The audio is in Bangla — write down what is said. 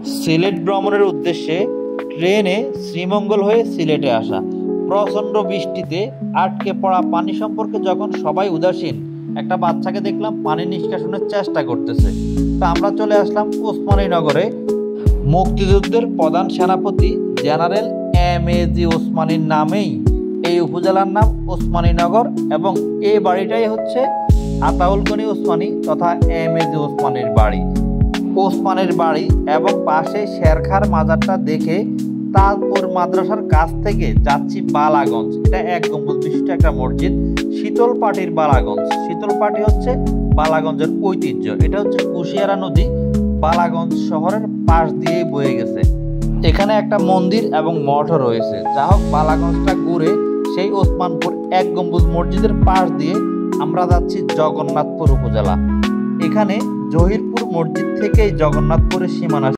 সিলেট ভ্রমণের উদ্দেশ্যে ট্রেনে শ্রীমঙ্গল হয়ে সিলেটে আসা। প্রচণ্ড বৃষ্টিতে আটকে পড়া পানি সম্পর্কে যখন সবাই উদাসীন, একটা বাচ্চাকে দেখলাম পানি নিষ্কাশনের চেষ্টা করতেছে। তা আমরা চলে আসলাম ওসমানীনগরে। মুক্তিযুদ্ধের প্রধান সেনাপতি জেনারেল এম.এ.জি. ওসমানীর নামেই এই উপজেলার নাম ওসমানীনগর, এবং এই বাড়িটাই হচ্ছে আতাউল গনি ওসমানী তথা এম.এ.জি. ওসমানীর বাড়ি। ওসমানের বাড়ি এবং পাশে শেরখার মাজারটা দেখে তাজপুর মাদ্রাসার কাছ থেকে যাচ্ছি বালাগঞ্জ। এটা এক গম্বুজ বিশিষ্ট একটা মসজিদ, শীতলপাটির বালাগঞ্জ। শীতলপাটি হচ্ছে বালাগঞ্জের ঐতিহ্য। এটা হচ্ছে কুশিয়ারা নদী বালাগঞ্জ শহরের পাশ দিয়ে বয়ে গেছে। এখানে একটা মন্দির এবং মঠও রয়েছে। যা হোক, বালাগঞ্জটা ঘুরে সেই ওসমানপুর এক গম্বুজ মসজিদের পাশ দিয়ে আমরা যাচ্ছি জগন্নাথপুর উপজেলা। এখানে জহিরপুর মসজিদ থেকেই জগন্নাথপুরের সীমানা।